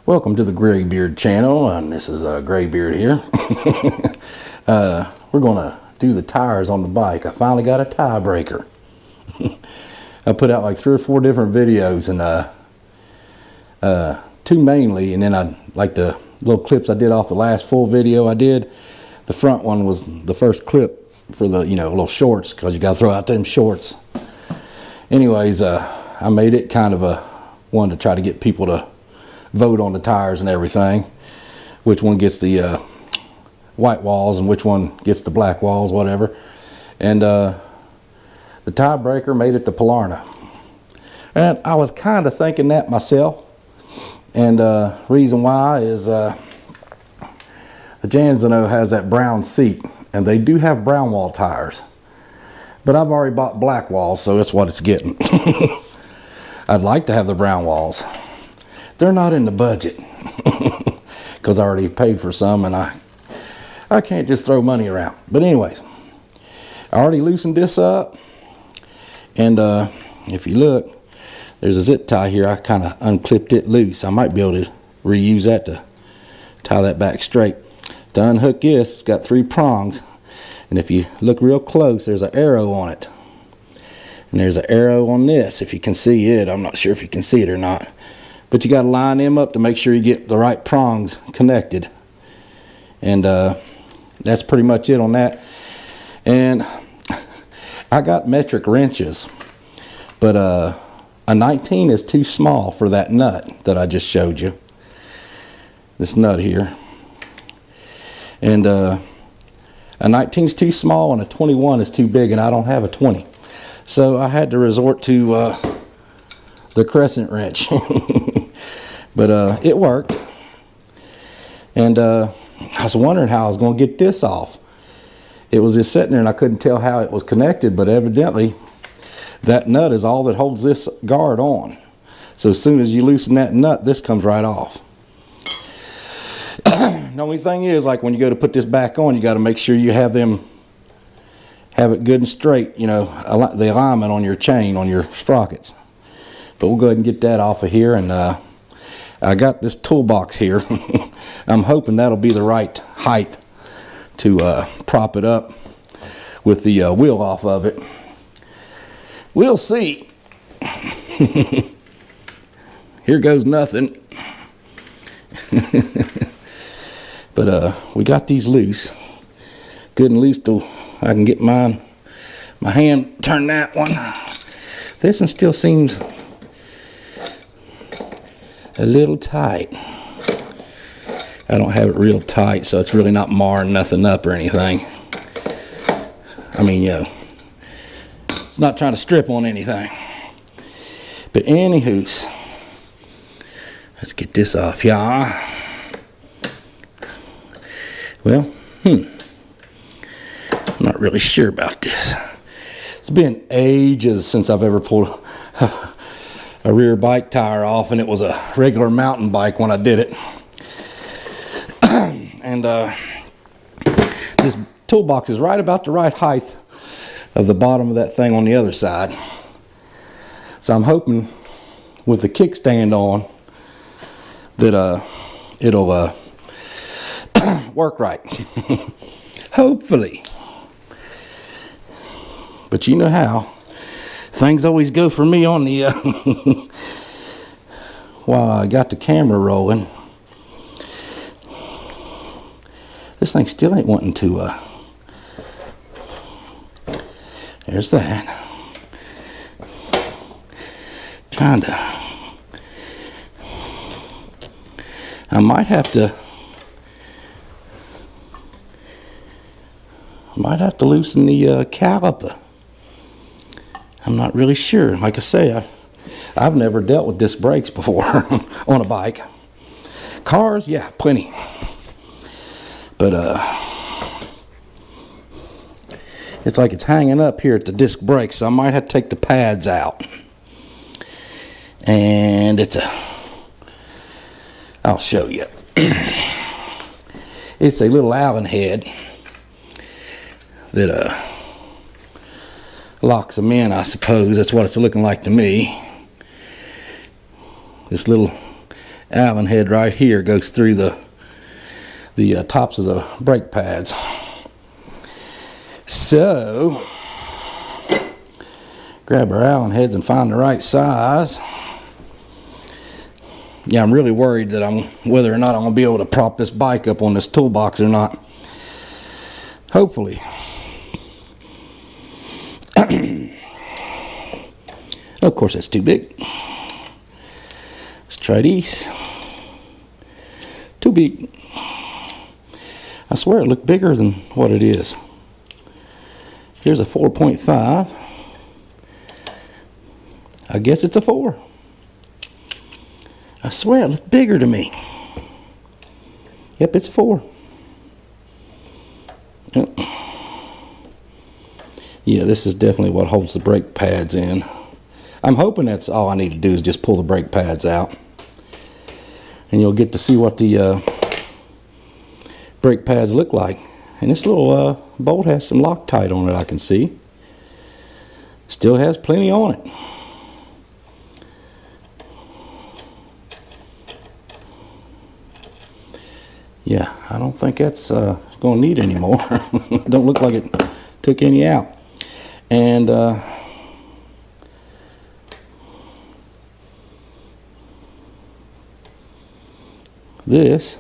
Welcome to the Graybeard channel, and this is Graybeard here. We're gonna do the tires on the bike. I finally got a tie breaker. I put out like 3 or 4 different videos, and 2 mainly, and then I like the little clips I did off the last full video I did. The front one was the first clip for the little shorts, because you gotta throw out them shorts. Anyways, I made it kind of a one to try to get people to vote on the tires and everything, which one gets the white walls and which one gets the black walls, whatever. And the tie breaker made it the Polarna, and I was kind of thinking that myself. And reason why is the Janzano has that brown seat, and they do have brown wall tires, but I've already bought black walls, so that's what it's getting. I'd like to have the brown walls. They're not in the budget because I already paid for some, and I can't just throw money around. But anyways, I already loosened this up, and if you look, there's a zip tie here. I kind of unclipped it loose. I might be able to reuse that to tie that back straight. To unhook this, it's got 3 prongs, and if you look real close, there's an arrow on it, and there's an arrow on this. If you can see it, I'm not sure if you can see it or not. But you got to line them up to make sure you get the right prongs connected. And that's pretty much it on that. And I got metric wrenches, but a 19 is too small for that nut that I just showed you. This nut here. And a 19 is too small, and a 21 is too big, and I don't have a 20. So I had to resort to the crescent wrench. But it worked. And I was wondering how I was going to get this off. It was just sitting there, and I couldn't tell how it was connected, but evidently that nut is all that holds this guard on. So as soon as you loosen that nut, this comes right off. The only thing is, like, when you go to put this back on, you got to make sure you have it good and straight, the alignment on your chain, on your sprockets. But we'll go ahead and get that off of here. And I got this toolbox here. I'm hoping that'll be the right height to prop it up with the wheel off of it. We'll see. Here goes nothing. But we got these loose. Good and loose till I can get my hand turn that one. This one still seems a little tight. I don't have it real tight, so it's really not marring nothing up or anything. I mean, it's not trying to strip on anything. But anywho's, let's get this off, y'all. Well, I'm not really sure about this. It's been ages since I've ever pulled a rear bike tire off, and it was a regular mountain bike when I did it. And this toolbox is right about the right height of the bottom of that thing on the other side. So I'm hoping with the kickstand on that it'll work right. Hopefully. But you know how things always go for me on the while I got the camera rolling. This thing still ain't wanting to there's that. Trying to, I might have to loosen the caliper. I'm not really sure. Like I say, I've never dealt with disc brakes before on a bike. Cars, yeah, plenty. But it's like it's hanging up here at the disc brakes, so I might have to take the pads out. And I'll show you. It's a little Allen head that locks them in, I suppose. That's what it's looking like to me. This little Allen head right here goes through the tops of the brake pads. So grab our Allen heads and find the right size. Yeah, I'm really worried that whether or not I'm gonna be able to prop this bike up on this toolbox or not. Hopefully. Of course, that's too big. Let's try these. Too big. I swear it looked bigger than what it is. Here's a 4.5. I guess it's a 4. I swear it looked bigger to me. Yep, it's a 4. Yep. Yeah, this is definitely what holds the brake pads in. I'm hoping that's all I need to do is just pull the brake pads out. And you'll get to see what the brake pads look like. And this little bolt has some Loctite on it, I can see. Still has plenty on it. Yeah, I don't think that's going to need any more. Don't look like it took any out. And this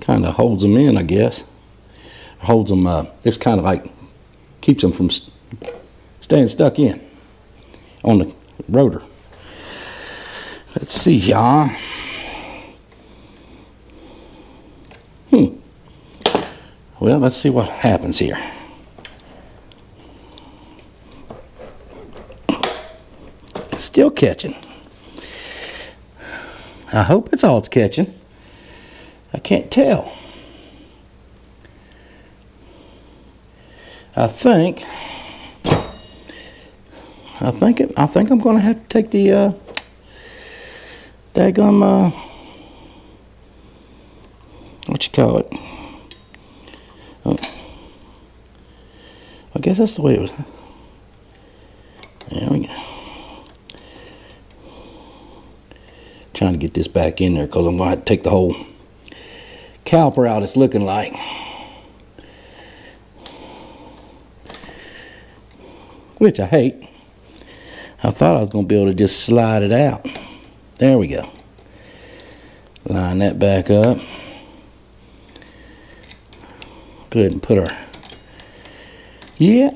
kind of holds them in, I guess. Holds them, this kind of like keeps them from staying stuck in on the rotor. Let's see, y'all. Well, let's see what happens here. Still catching. I hope it's all it's catching. I can't tell. I think I'm going to have to take the daggum what you call it? Oh, I guess that's the way it was. There we go. Trying to get this back in there because I'm going to have to take the whole caliper out. It's looking like. Which I hate. I thought I was going to be able to just slide it out. There we go. Line that back up. Go ahead and put our, yeah,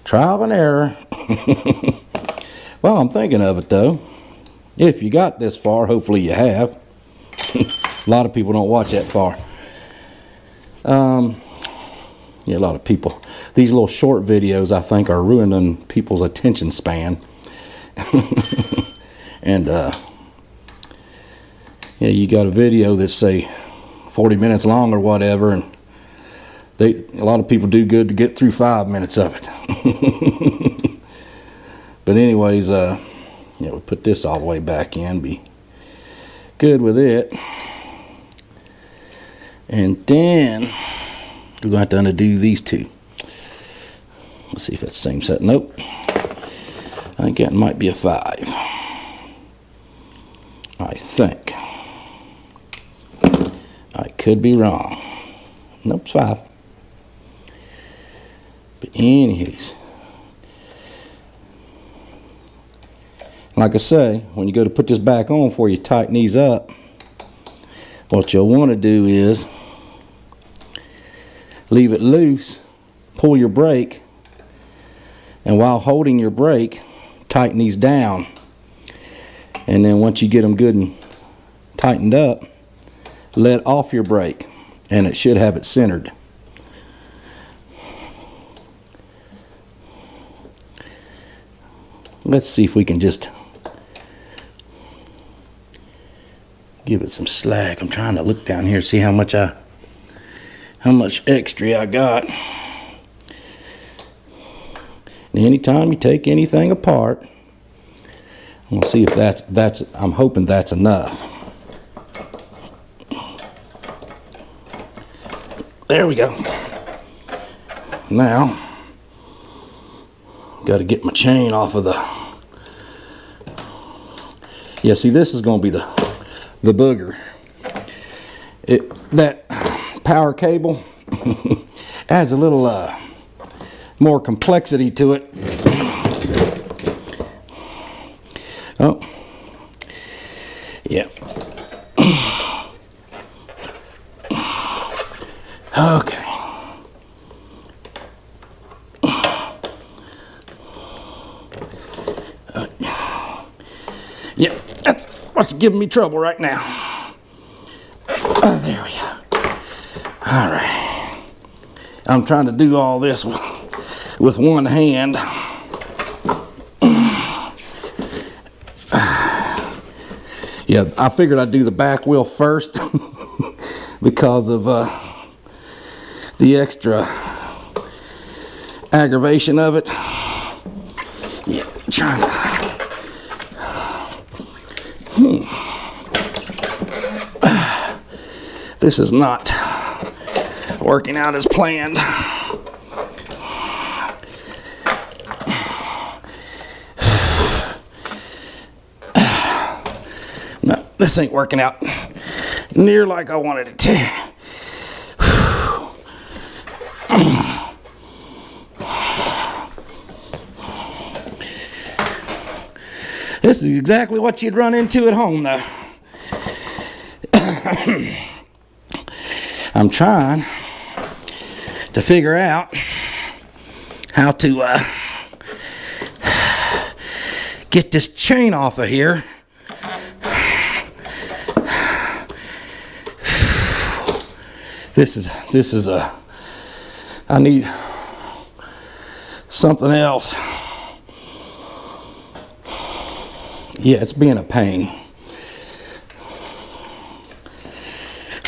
trial and error. Well, I'm thinking of it though. If you got this far, hopefully you have. A lot of people don't watch that far. Yeah, a lot of people. These little short videos, I think, are ruining people's attention span. And yeah, you got a video that's say 40 minutes long or whatever, and a lot of people do good to get through 5 minutes of it. But anyways, yeah, we'll put this all the way back in, be good with it. And then we're going to have to undo these two. Let's see if that's the same set. Nope. I think that might be a 5. I think. I could be wrong. Nope, it's 5. But anyways, like I say, when you go to put this back on before you tighten these up, what you'll want to do is leave it loose, pull your brake, and while holding your brake, tighten these down. And then once you get them good and tightened up, let off your brake, and it should have it centered. Let's see if we can just give it some slack. I'm trying to look down here, see how much extra I got. And anytime you take anything apart, I'm gonna see if that's I'm hoping that's enough. There we go. Now, got to get my chain off of the. Yeah, see, this is going to be the booger. That power cable adds a little more complexity to it. Oh, yeah. Okay. Yeah, that's what's giving me trouble right now. Oh, there we go. All right. I'm trying to do all this with one hand. Yeah, I figured I'd do the back wheel first because of the extra aggravation of it. Yeah, trying to. This is not working out as planned. No, this ain't working out near like I wanted it to. This is exactly what you'd run into at home, though. I'm trying to figure out how to get this chain off of here. This is I need something else. Yeah, it's being a pain.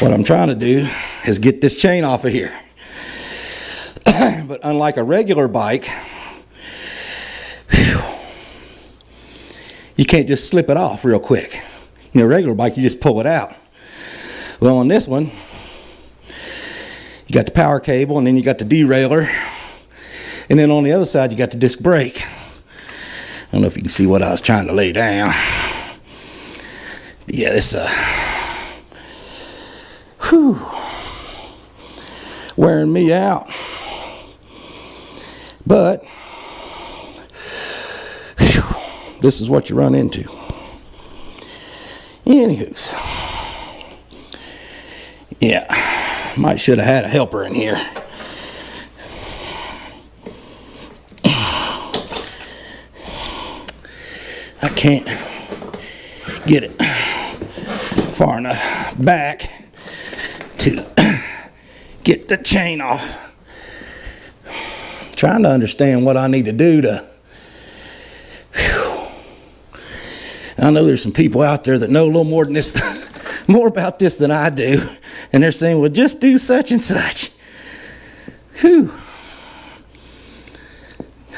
What I'm trying to do is get this chain off of here. But unlike a regular bike, you can't just slip it off real quick. You know, a regular bike, you just pull it out. Well, on this one, you got the power cable, and then you got the derailleur, and then on the other side, you got the disc brake. I don't know if you can see what I was trying to lay down. But yeah, this wearing me out. But this is what you run into. Anywho's, yeah, might should have had a helper in here. I can't get it far enough back to get the chain off. Trying to understand what I need to do to. I know there's some people out there that know a little more than this, more about this than I do, and they're saying, "Well, just do such and such." Whew.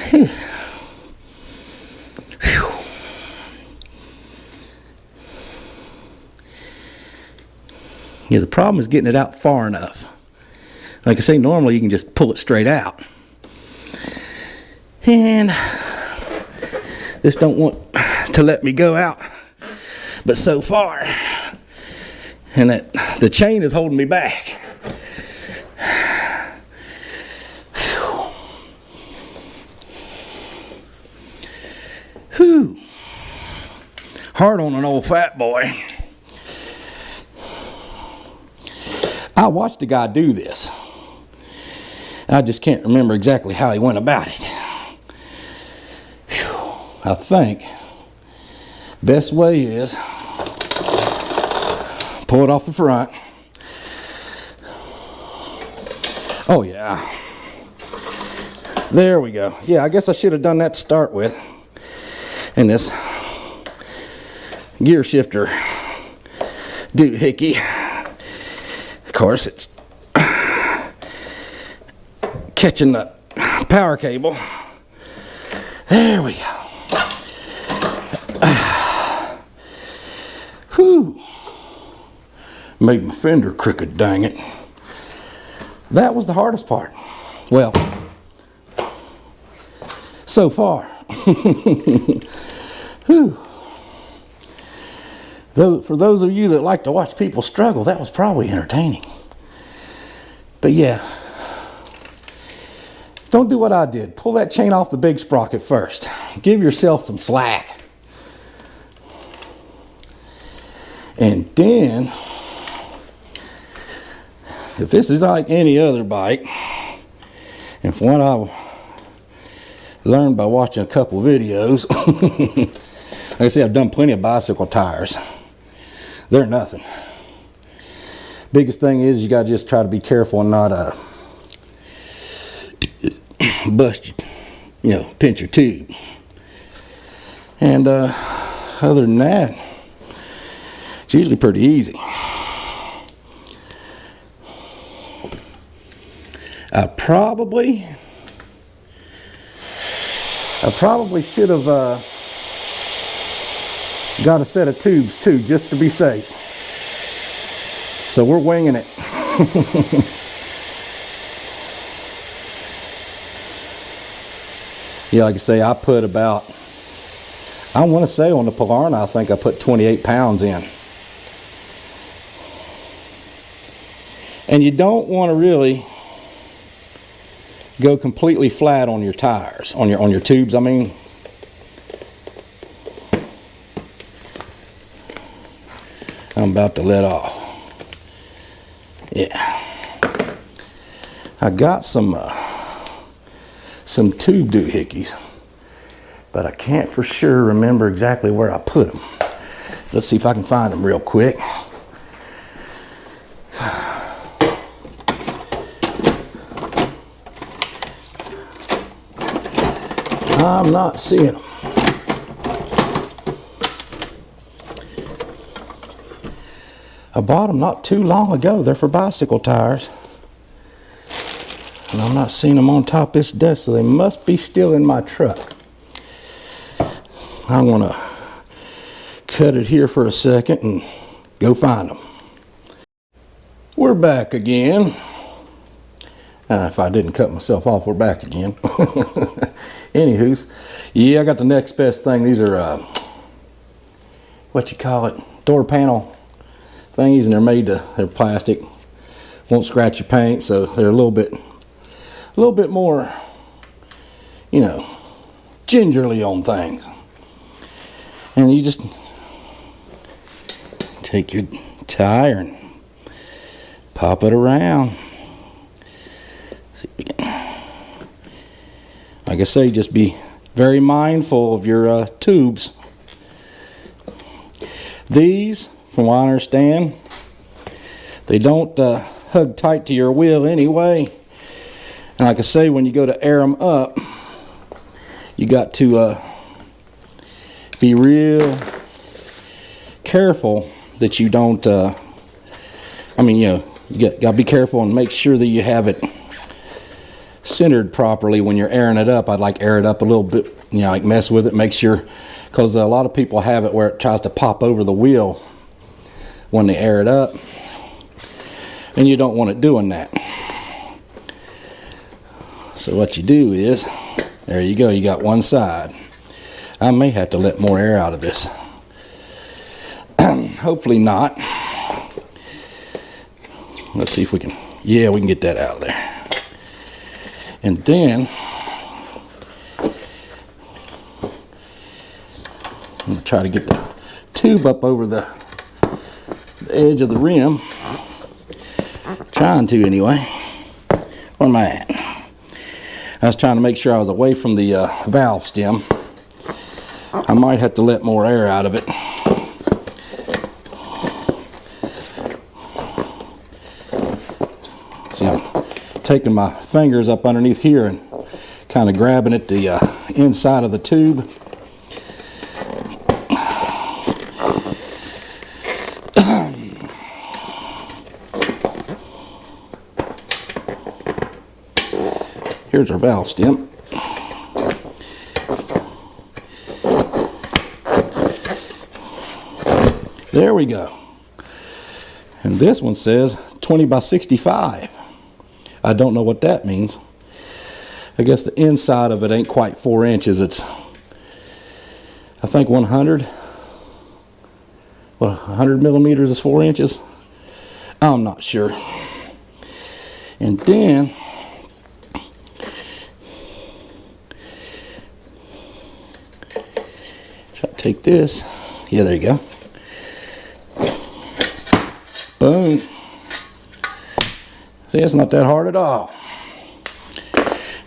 Whew. Whew. Yeah, the problem is getting it out far enough. Like I say, normally you can just pull it straight out. And this don't want to let me go out but so far. And that the chain is holding me back. Whew. Hard on an old fat boy. I watched a guy do this. I just can't remember exactly how he went about it. Whew. I think best way is pull it off the front. Oh yeah. There we go. Yeah, I guess I should have done that to start with. And this gear shifter doohickey. Of course, it's catching the power cable. There we go. Whew. Made my fender crooked, dang it. That was the hardest part. Well, so far. Whew. Though, for those of you that like to watch people struggle, that was probably entertaining. But yeah, don't do what I did. Pull that chain off the big sprocket first. Give yourself some slack. And then, if this is like any other bike, and from what I learned by watching a couple of videos, like I say, I've done plenty of bicycle tires. They're nothing. Biggest thing is you got to just try to be careful and not bust, pinch your tube. And other than that, it's usually pretty easy. I probably should have got a set of tubes too, just to be safe. So we're winging it. Yeah, like I say, I put about, I want to say on the Polarna, I think I put 28 pounds in. And you don't want to really go completely flat on your tires, on your tubes, I mean. I'm about to let off. Yeah. I got some tube doohickeys, but I can't for sure remember exactly where I put them. Let's see if I can find them real quick. I'm not seeing them. I bought them not too long ago. They're for bicycle tires. And I'm not seeing them on top of this desk, so they must be still in my truck. I'm going to cut it here for a second and go find them. We're back again. If I didn't cut myself off, we're back again. Anywho's, yeah, I got the next best thing. These are, what you call it, door panel thingies, and they're plastic. Won't scratch your paint, so they're a little bit more, gingerly on things. And you just take your tire and pop it around. See if we can. Like I say, just be very mindful of your tubes. These, from what I understand, they don't hug tight to your wheel anyway. And like I say, when you go to air them up, you got to be real careful that you don't, you got to be careful and make sure that you have it centered properly when you're airing it up. I'd like air it up a little bit, like mess with it, make sure, because a lot of people have it where it tries to pop over the wheel when they air it up, and you don't want it doing that. So what you do is, there you go, you got one side. I may have to let more air out of this. Hopefully not. Let's see if we can, yeah, we can get that out of there. And then, I'm going to try to get the tube up over the edge of the rim. Trying to anyway. Where am I at? I was trying to make sure I was away from the valve stem. I might have to let more air out of it. See, I'm taking my fingers up underneath here and kind of grabbing at the inside of the tube. Here's our valve stem. There we go. And this one says 20 by 65. I don't know what that means. I guess the inside of it ain't quite 4 inches. It's, I think, 100 Well, 100 millimeters is 4 inches. I'm not sure. And then try to take this. Yeah, there you go. Boom. See, it's not that hard at all.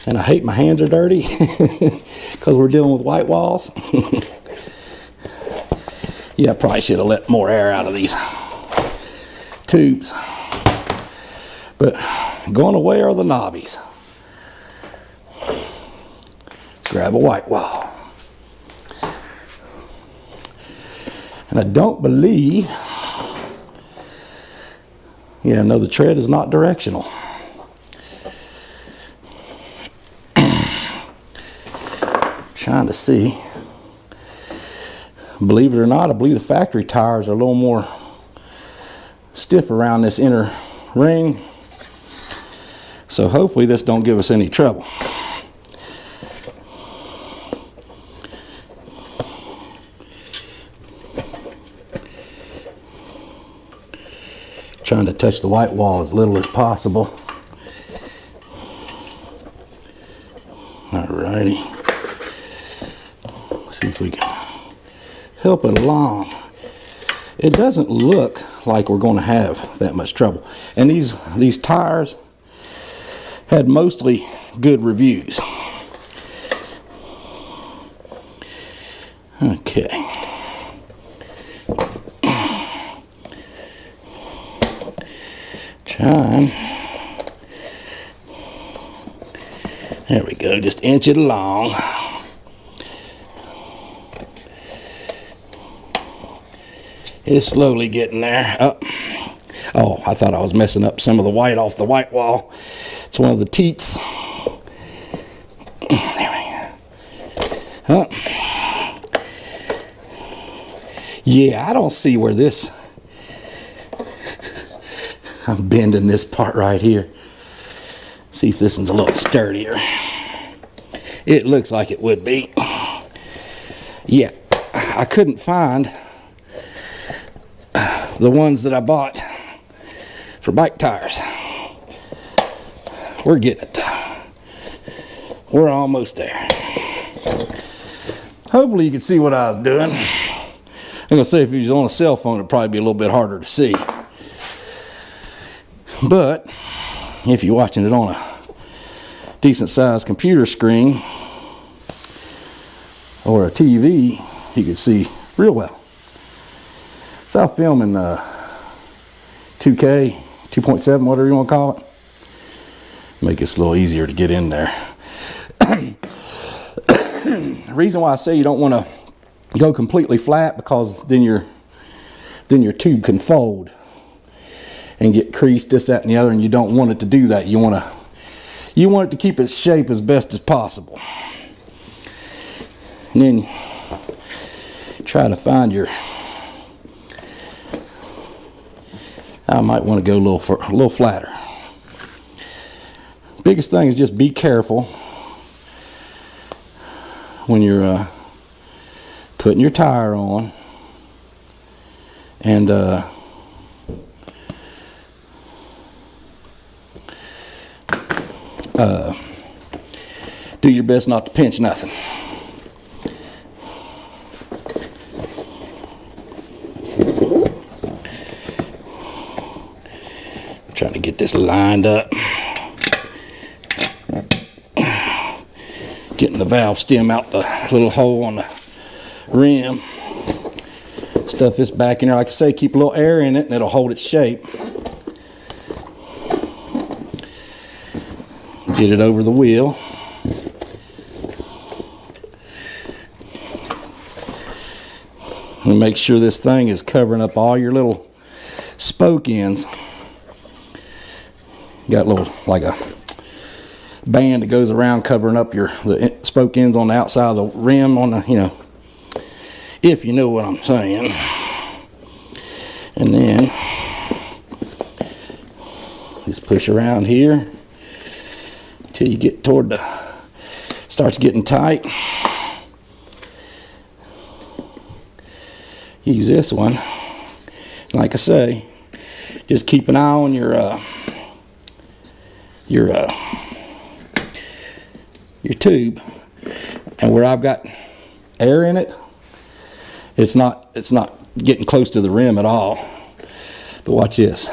And I hate my hands are dirty because we're dealing with white walls. Yeah, I probably should have let more air out of these tubes. But going away are the knobbies. Let's grab a white wall. And I don't believe, yeah, no, the tread is not directional. Trying to see. Believe it or not, I believe the factory tires are a little more stiff around this inner ring. So hopefully this don't give us any trouble. Trying to touch the white wall as little as possible. Alrighty. See if we can help it along. It doesn't look like we're going to have that much trouble. And these tires had mostly good reviews. Okay. Trying. There we go. Just inch it along. It's slowly getting there. Oh, I thought I was messing up some of the white off the white wall. It's one of the teats. There we go. Yeah, I don't see where this... I'm bending this part right here. See if this one's a little sturdier. It looks like it would be. Yeah, I couldn't find the ones that I bought for bike tires. We're getting it. We're almost there. Hopefully you can see what I was doing. I'm gonna say if you was on a cell phone, it'd probably be a little bit harder to see. But if you're watching it on a decent sized computer screen or a TV, you can see real well. So I'll film in 2K, 2.7, whatever you want to call it. Make it a little easier to get in there. The reason why I say you don't want to go completely flat, because then your tube can fold and get creased, this, that, and the other, and you don't want it to do that. You want it to keep its shape as best as possible. And then try to find your... I might want to go a little flatter. Biggest thing is just be careful when you're putting your tire on, and do your best not to pinch nothing. Trying to get this lined up. Getting the valve stem out the little hole on the rim. Stuff this back in there. Like I say, keep a little air in it and it'll hold its shape. Get it over the wheel. And make sure this thing is covering up all your little spoke ends. Got a little, like a band that goes around covering up the spoke ends on the outside of the rim on the, you know, if you know what I'm saying. And then just push around here till you get toward the, starts getting tight. Use this one like I say, just keep an eye on your tube, and where I've got air in it, it's not getting close to the rim at all. But watch this.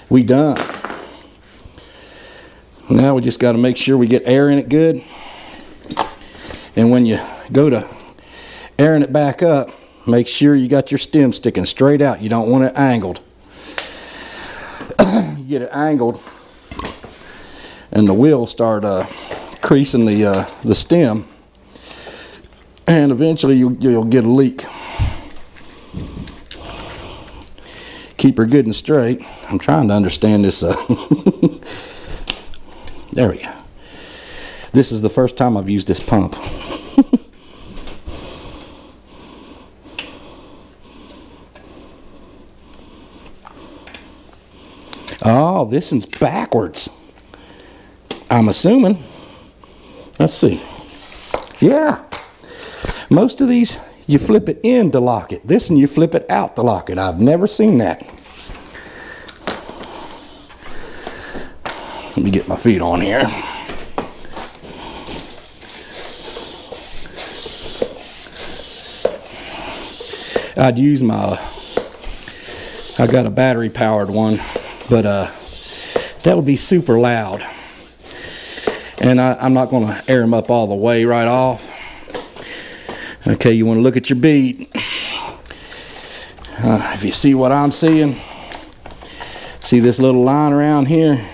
We done. Now we just got to make sure we get air in it good. And when you go to airing it back up, make sure you got your stem sticking straight out. You don't want it angled. You get it angled, and the wheel start creasing the stem, and eventually you'll get a leak. Keep her good and straight. I'm trying to understand this. There we go. This is the first time I've used this pump. Oh, this one's backwards, I'm assuming. Let's see. Yeah. Most of these, you flip it in to lock it. This one, you flip it out to lock it. I've never seen that. Let me get my feet on here. I'd use I got a battery powered one, but that would be super loud. And I'm not going to air them up all the way right off. Okay, you want to look at your bead. If you see what I'm seeing, see this little line around here?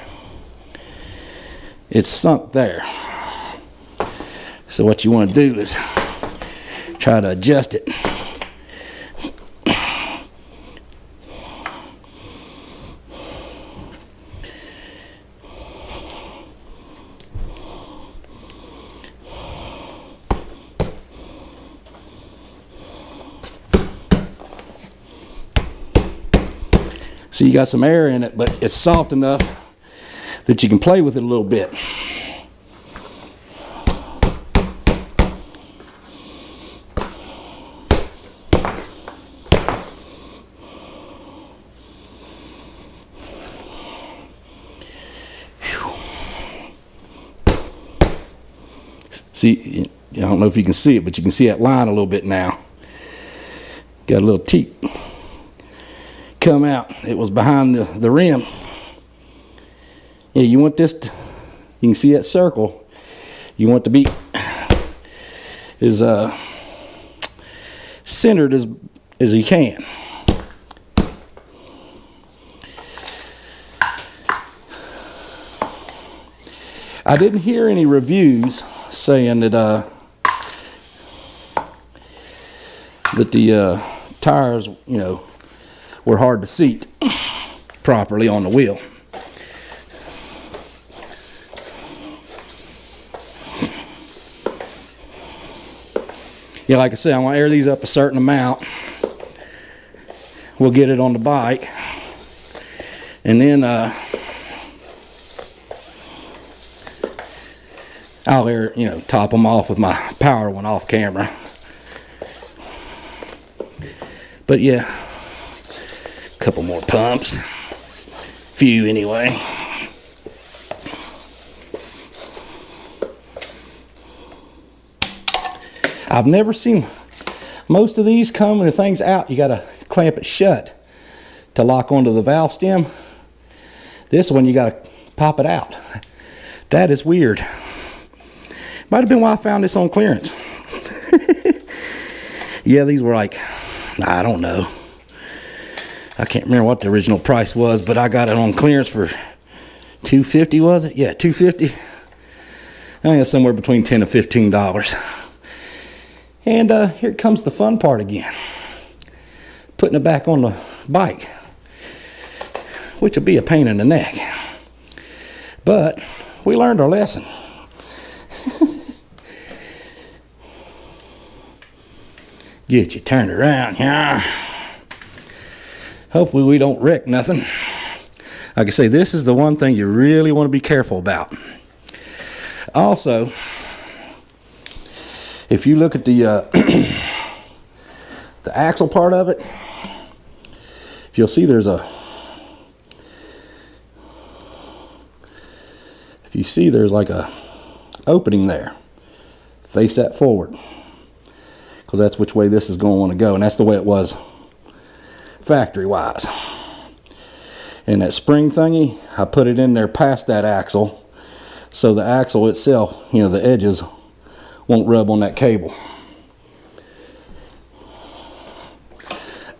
It's sunk there. So what you want to do is try to adjust it. So you got some air in it, but it's soft enough that you can play with it a little bit. See, I don't know if you can see it, but you can see that line a little bit now. Got a little teeth come out. It was behind the rim. Yeah, you want this to, you can see that circle. You want to be as centered as you can. I didn't hear any reviews saying that the tires, were hard to seat properly on the wheel. Yeah, like I said, I want to air these up a certain amount. We'll get it on the bike, and then I'll air, top them off with my power one off camera. But yeah, a couple more pumps, few anyway. I've never seen, most of these come when the thing's out, you gotta clamp it shut to lock onto the valve stem. This one you gotta pop it out. That is weird. Might have been why I found this on clearance. Yeah, these were like, I don't know. I can't remember what the original price was, but I got it on clearance for $250, was it? Yeah, $250. I think it's somewhere between $10 and $15. And here comes the fun part again. Putting it back on the bike, which will be a pain in the neck. But we learned our lesson. Get you turned around here. Hopefully we don't wreck nothing. Like I say, this is the one thing you really want to be careful about. Also, If you look at the the axle part of it, if you'll see there's a, if you see there's like a opening there, face that forward, because that's which way this is going to want to go, and that's the way it was factory wise. And that spring thingy, I put it in there past that axle, so the axle itself, you know, the edges won't rub on that cable.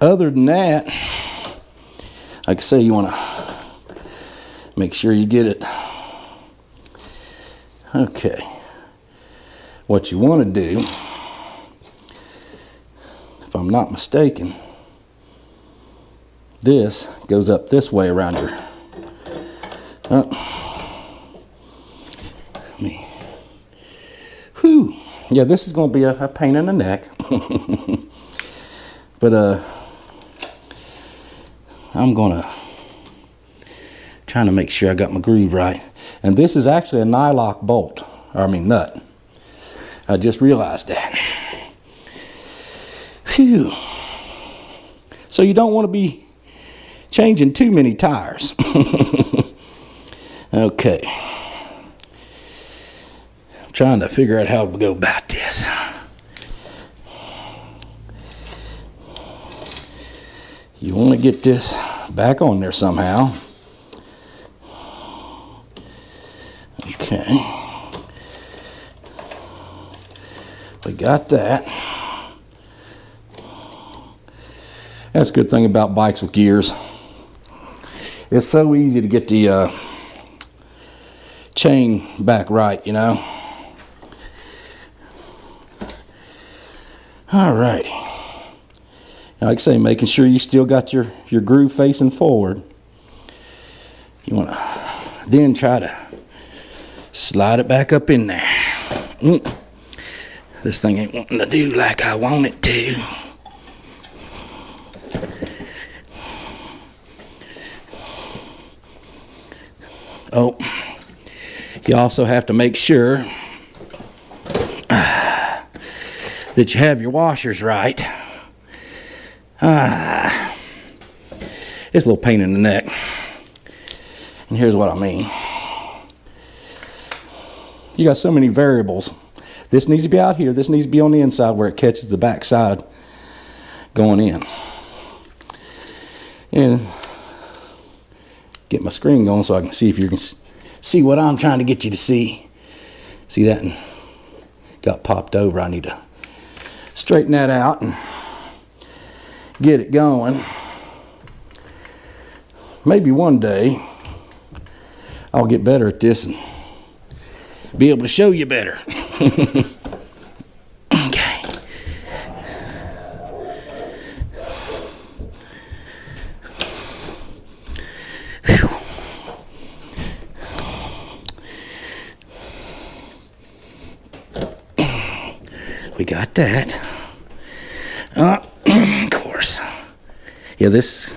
Other than that, like I say, you want to make sure you get it. Okay. What you want to do, if I'm not mistaken, this goes up this way around your, yeah, this is going to be a pain in the neck. But I'm going to trying to make sure I got my groove right. And this is actually a nylock bolt, or I mean nut. I just realized that. Phew. So you don't want to be changing too many tires. Okay. I'm trying to figure out how to go about this. You want to get this back on there somehow. Okay. We got that. That's a good thing about bikes with gears. It's so easy to get the chain back right, you know. Alrighty. Like I say, making sure you still got your groove facing forward. You want to then try to slide it back up in there. This thing ain't wanting to do like I want it to. Oh, you also have to make sure that you have your washers right. It's a little pain in the neck. And here's what I mean. You got so many variables. This needs to be out here. This needs to be on the inside where it catches the back side going in. And get my screen going so I can see if you can see what I'm trying to get you to see. See that? And got popped over. I need to straighten that out and get it going. Maybe one day I'll get better at this and be able to show you better. Okay. Whew. We got that. Of course. Yeah, this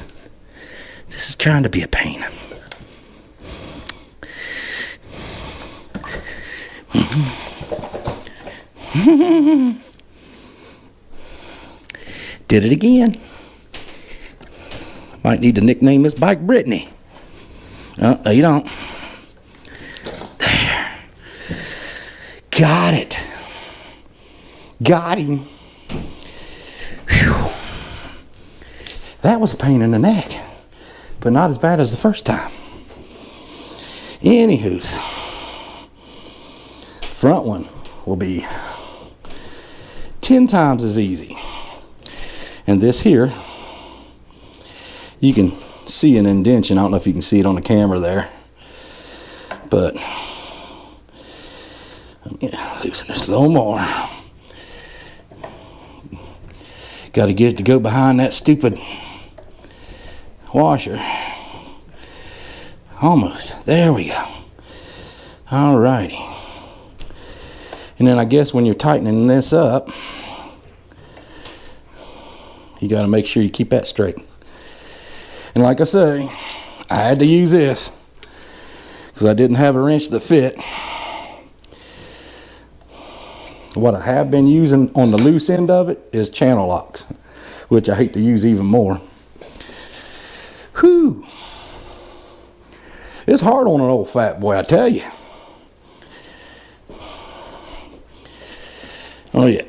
is trying to be a pain. Did it again. Might need to nickname this bike Brittany. Oh, no, you don't. There. Got it. Got him. Whew. That was a pain in the neck, but not as bad as the first time. Anywho's, front one will be 10 times as easy. And this here, you can see an indentation. I don't know if you can see it on the camera there, but loosen this a little more. Got to get it to go behind that stupid washer. Almost. There we go. Alrighty. And then I guess when you're tightening this up, you got to make sure you keep that straight. And like I say, I had to use this because I didn't have a wrench that fit. What I have been using on the loose end of it is channel locks, which I hate to use even more. Whew. It's hard on an old fat boy, I tell you. Oh yeah.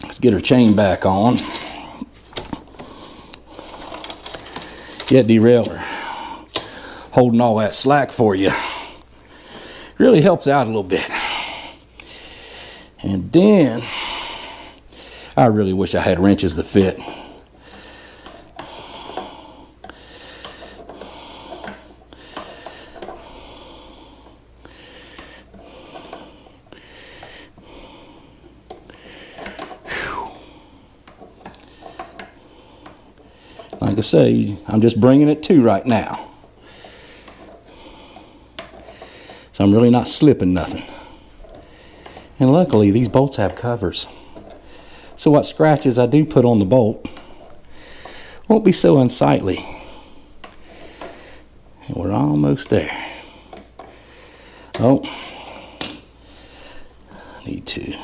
Let's get her chain back on. Get derailer. Holding all that slack for you really helps out a little bit. And then I really wish I had wrenches that fit. Like I say, I'm just bringing it to right now. So I'm really not slipping nothing. And luckily, these bolts have covers. So what scratches I do put on the bolt won't be so unsightly. And we're almost there. Oh, I need to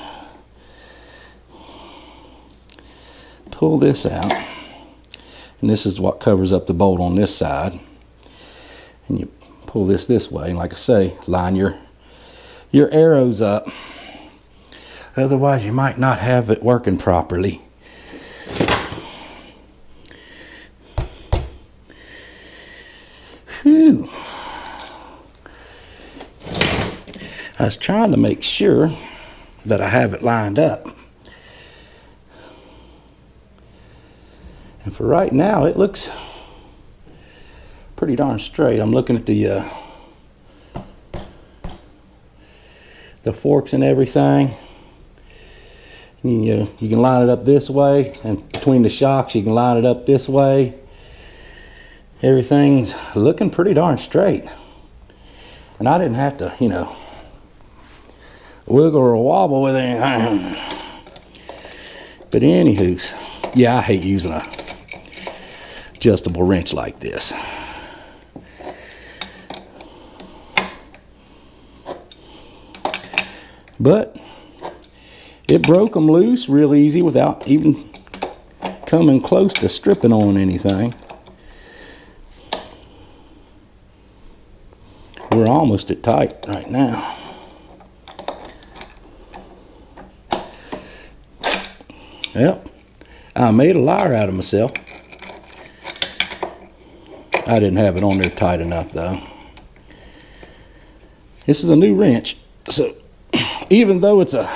pull this out. And this is what covers up the bolt on this side. And you pull this way, and like I say, line your arrows up. Otherwise, you might not have it working properly. Whew. I was trying to make sure that I have it lined up. And for right now, it looks pretty darn straight. I'm looking at the forks and everything. You can line it up this way, and between the shocks, you can line it up this way. Everything's looking pretty darn straight. And I didn't have to, wiggle or wobble with anything. But anywho, yeah, I hate using a adjustable wrench like this. But it broke them loose real easy without even coming close to stripping on anything. We're almost at tight right now. Yep, I made a liar out of myself. I didn't have it on there tight enough though. This is a new wrench, so even though it's a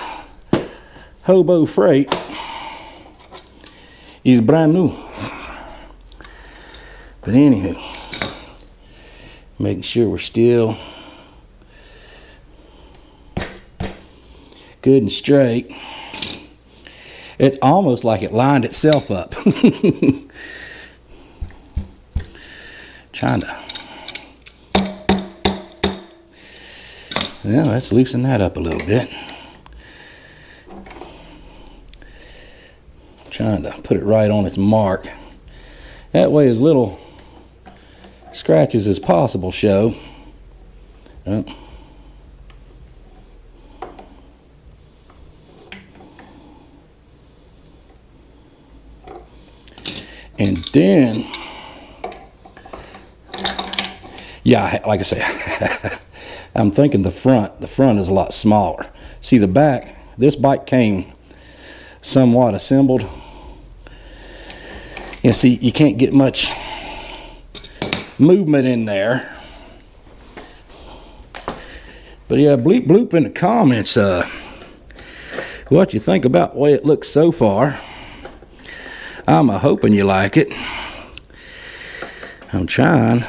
hobo freight, it's brand new. But anywho, making sure we're still good and straight. It's almost like it lined itself up. Trying to, well, let's loosen that up a little bit. Trying to put it right on its mark. That way as little scratches as possible show. Oh. And then, yeah, like I say, I'm thinking the front is a lot smaller. See the back, this bike came somewhat assembled. You see, you can't get much movement in there. But yeah, bleep bloop in the comments what you think about the way it looks so far. I'm hoping you like it. I'm trying to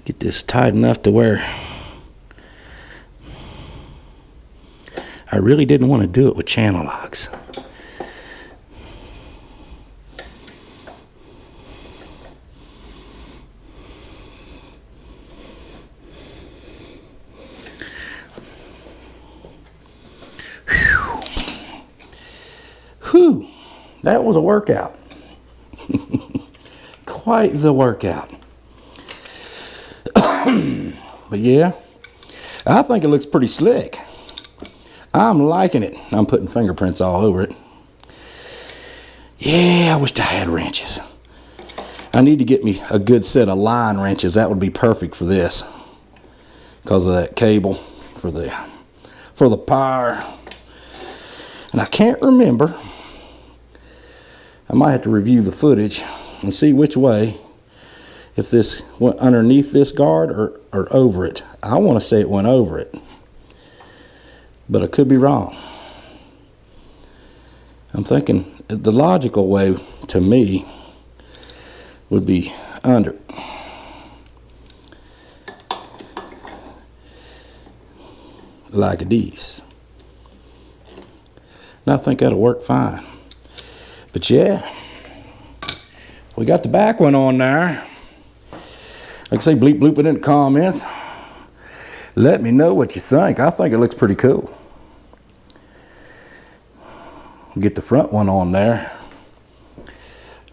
get this tight enough to where I really didn't want to do it with channel locks. Whew, that was a workout. Quite the workout. But yeah, I think it looks pretty slick. I'm liking it. I'm putting fingerprints all over it. Yeah, I wish I had wrenches. I need to get me a good set of line wrenches. That would be perfect for this, because of that cable for the power. And I can't remember. I might have to review the footage and see which way, if this went underneath this guard or over it. I want to say it went over it, but I could be wrong. I'm thinking the logical way to me would be under. Like this. And I think that'll work fine. But yeah, we got the back one on there. Like I say, bleep bloop it in the comments. Let me know what you think. I think it looks pretty cool. Get the front one on there.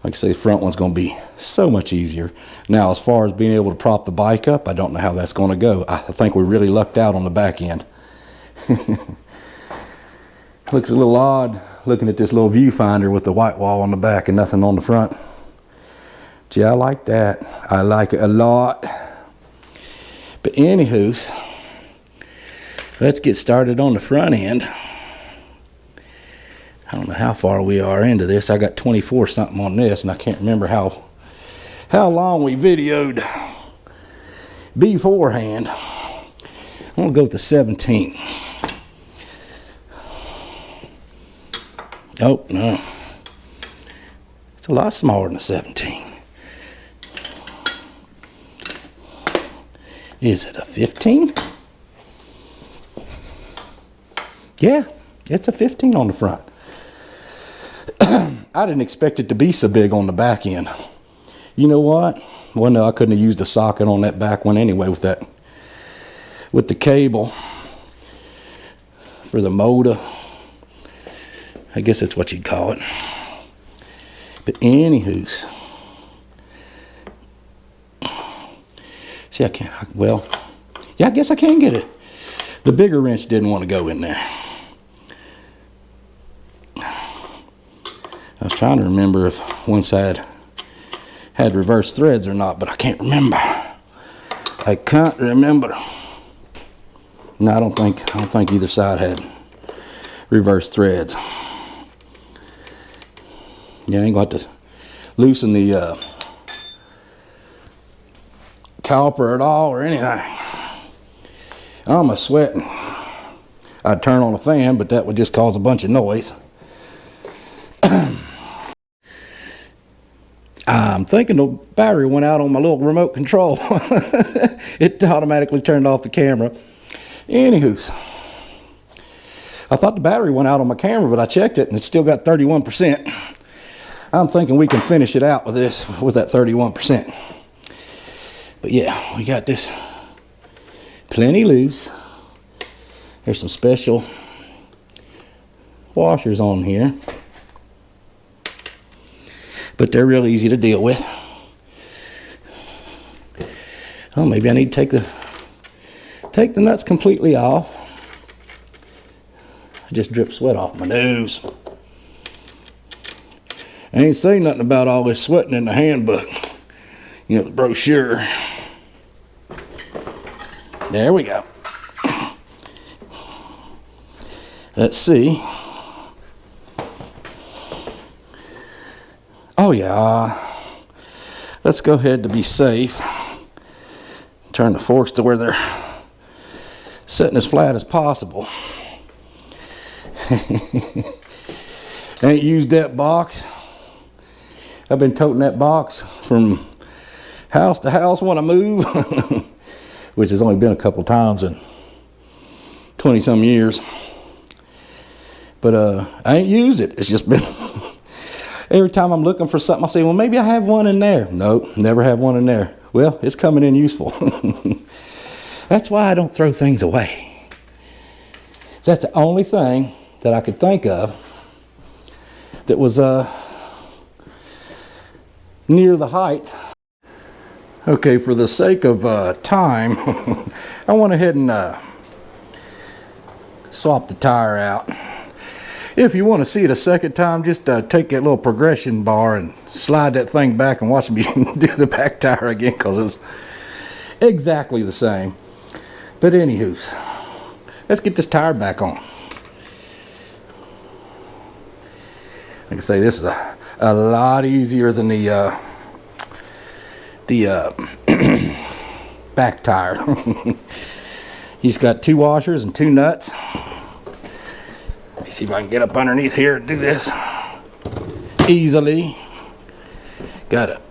Like I say, the front one's going to be so much easier. Now, as far as being able to prop the bike up, I don't know how that's going to go. I think we really lucked out on the back end. Looks a little odd looking at this little viewfinder with the white wall on the back and nothing on the front. Gee, I like that. I like it a lot. But anywho, let's get started on the front end. I don't know how far we are into this. I got 24 something on this, and I can't remember how long we videoed beforehand. I'm gonna go with the 17. Oh no, it's a lot smaller than the 17. Is it a 15? Yeah, it's a 15 on the front. I didn't expect it to be so big on the back end. You know what? Well, no, I couldn't have used a socket on that back one anyway with the cable for the motor. I guess that's what you'd call it. But anywho's, see, I can't, well, yeah, I guess I can get it. The bigger wrench didn't want to go in there. I was trying to remember if one side had reverse threads or not, but I can't remember. I can't remember. No, I don't think either side had reverse threads. Yeah, I ain't going to loosen the caliper at all or anything. I'm a sweating. I'd turn on a fan, but that would just cause a bunch of noise. I'm thinking the battery went out on my little remote control. It automatically turned off the camera. Anywho's, I thought the battery went out on my camera, but I checked it and it's still got 31%. I'm thinking we can finish it out with this, with that 31%. But yeah, we got this plenty loose. There's some special washers on here, but they're real easy to deal with. Oh, maybe I need to take the nuts completely off. I just dripped sweat off my nose. I ain't saying nothing about all this sweating in the handbook. You know, the brochure. There we go. Let's see. Oh yeah. Let's go ahead to be safe. Turn the forks to where they're sitting as flat as possible. Ain't used that box. I've been toting that box from house to house when I move, which has only been a couple times in 20 some years. But I ain't used it. It's just been every time I'm looking for something, I say, well, maybe I have one in there. Nope, never have one in there. Well, it's coming in useful. That's why I don't throw things away. That's the only thing that I could think of that was near the height. Okay, for the sake of time, I went ahead and swap the tire out. If you want to see it a second time, just take that little progression bar and slide that thing back and watch me do the back tire again, because it's exactly the same. But anywho's, let's get this tire back on. Like I say, this is a lot easier than the back tire. He's got 2 washers and 2 nuts. Let me see if I can get up underneath here and do this easily. Gotta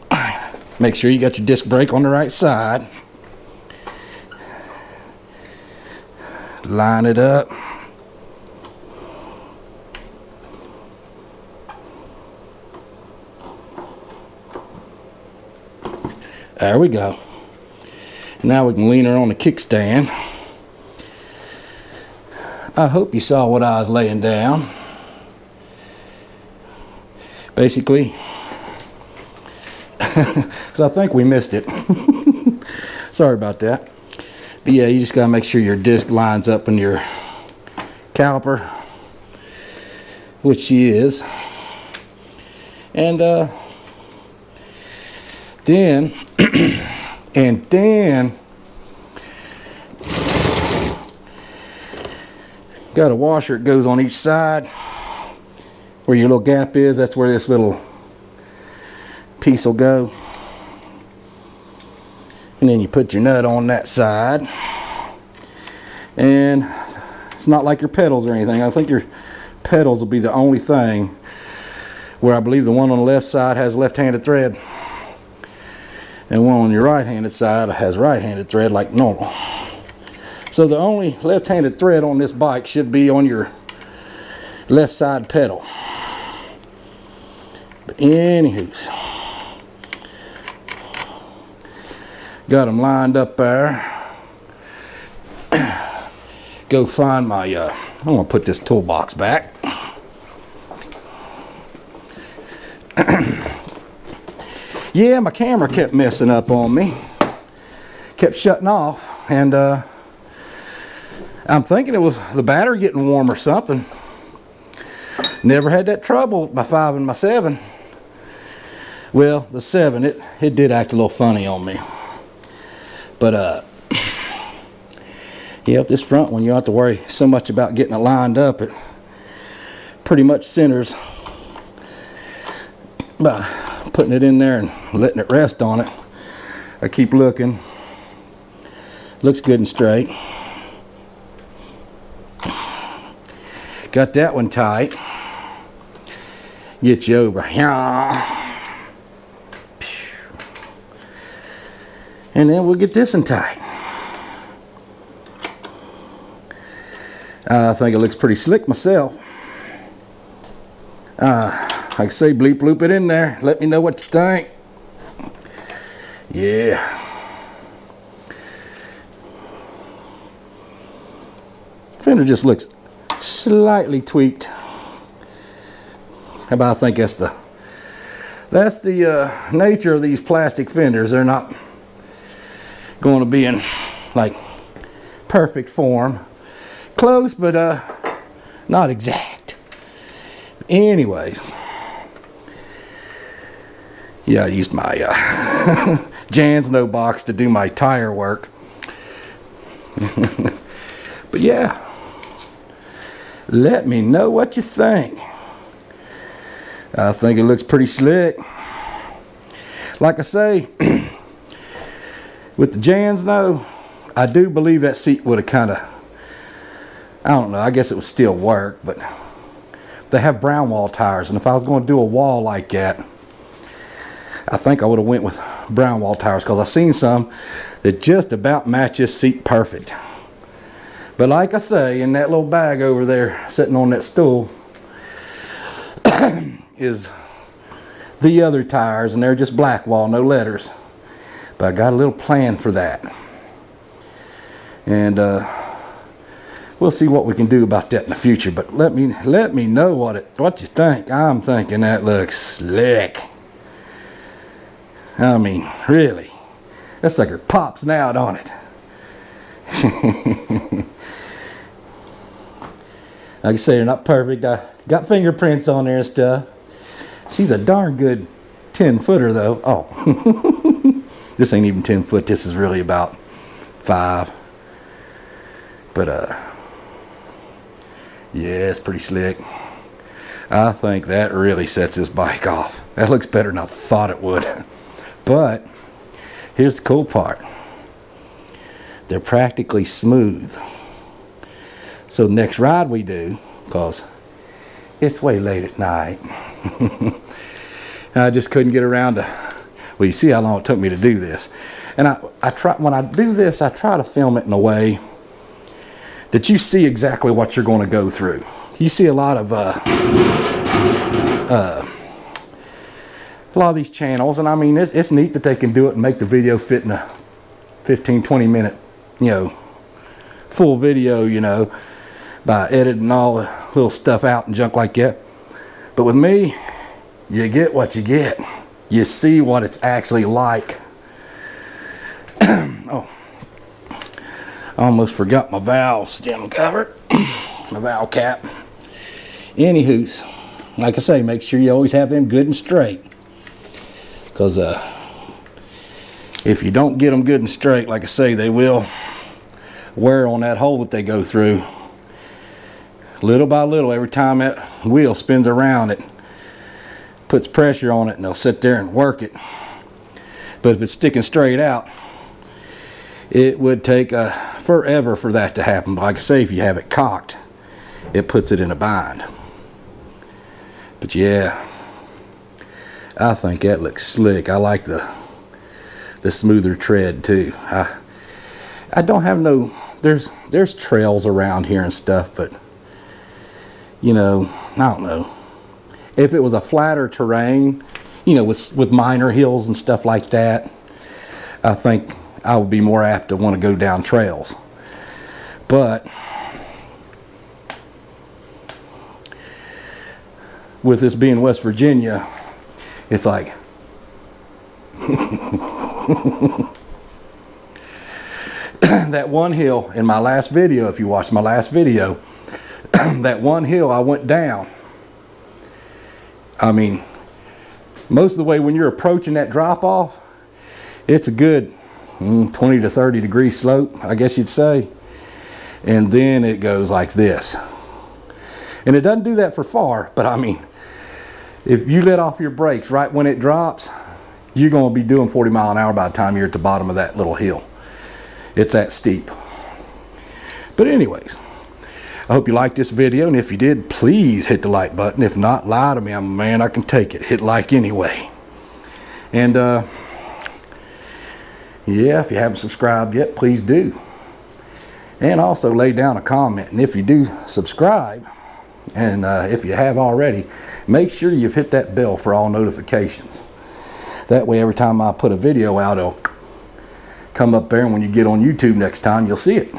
make sure you got your disc brake on the right side. Line it up. There we go. Now we can lean her on the kickstand. I hope you saw what I was laying down. Basically, because I think we missed it. Sorry about that. But yeah, you just gotta make sure your disc lines up in your caliper, which she is. And then got a washer that goes on each side where your little gap is. That's where this little piece will go. And then you put your nut on that side. And it's not like your pedals or anything. I think your pedals will be the only thing where I believe the one on the left side has left-handed thread, and one on your right-handed side has right-handed thread like normal. So the only left-handed thread on this bike should be on your left side pedal. But anywho's, got them lined up there. Go find my, I'm gonna put this toolbox back. Yeah, my camera kept messing up on me. Kept shutting off, and I'm thinking it was the battery getting warm or something. Never had that trouble with my 5 and my 7. Well, the 7, it did act a little funny on me. But yeah, with this front one, you don't have to worry so much about getting it lined up. It pretty much centers by putting it in there and letting it rest on it. I keep looking. Looks good and straight. Got that one tight. Get you over. And then we'll get this one tight. I think it looks pretty slick myself. Like I say, bleep bloop it in there. Let me know what you think. Yeah. Fender just looks slightly tweaked. But I think that's the nature of these plastic fenders. They're not going to be in like perfect form. Close, but not exact. Anyways, yeah, I used my Jan's No box to do my tire work. But yeah, let me know what you think. I think it looks pretty slick. Like I say, with the Jan's No, I do believe that seat would have kind of, I don't know, I guess it would still work, but they have brown wall tires, and if I was going to do a wall like that, I think I would have went with brown wall tires, because I've seen some that just about match this seat perfect. But like I say, in that little bag over there sitting on that stool is the other tires, and they're just black wall, no letters. But I got a little plan for that, and we'll see what we can do about that in the future. But let me know what you think. I'm thinking that looks slick. I mean, really, that sucker pops out on it. Like I say, they're not perfect. I got fingerprints on there and stuff. She's a darn good 10-footer though. Oh, this ain't even 10 foot. This is really about 5. But yeah, it's pretty slick. I think that really sets this bike off. That looks better than I thought it would. But here's the cool part. They're practically smooth. So next ride we do, because it's way late at night, I just couldn't get around to, well, you see how long it took me to do this. And I try, when I do this, I try to film it in a way that you see exactly what you're going to go through. You see a lot of these channels, and I mean, it's neat that they can do it and make the video fit in a 15-20 minute, you know, full video, you know, by editing all the little stuff out and junk like that. But with me, you get what you get. You see what it's actually like. Oh, I almost forgot my valve stem cover, my valve cap. Anywho's, like I say, make sure you always have them good and straight. Because if you don't get them good and straight, like I say, they will wear on that hole that they go through. Little by little, every time that wheel spins around, it puts pressure on it and they'll sit there and work it. But if it's sticking straight out, it would take forever for that to happen. But like I say, if you have it cocked, it puts it in a bind. But yeah, I think that looks slick. I like the smoother tread too. I don't have no, there's trails around here and stuff, but you know, I don't know. If it was a flatter terrain, you know, with minor hills and stuff like that, I think I would be more apt to want to go down trails. But with this being West Virginia, it's like that one hill in my last video, if you watched my last video, that one hill I went down, I mean, most of the way when you're approaching that drop off, it's a good 20 to 30 degree slope, I guess you'd say. And then it goes like this. And it doesn't do that for far, but I mean, if you let off your brakes right when it drops, you're going to be doing 40 miles an hour by the time you're at the bottom of that little hill. It's that steep. But anyways, I hope you liked this video, and if you did, please hit the like button. If not, lie to me. I'm a man, I can take it. Hit like anyway. And yeah, if you haven't subscribed yet, please do. And also lay down a comment. And if you do subscribe, and if you have already, make sure you've hit that bell for all notifications. That way every time I put a video out, it'll come up there, and when you get on YouTube next time, you'll see it.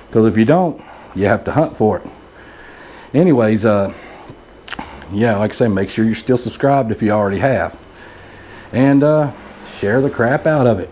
Because if you don't, you have to hunt for it. Anyways, yeah, like I say, make sure you're still subscribed if you already have. And share the crap out of it.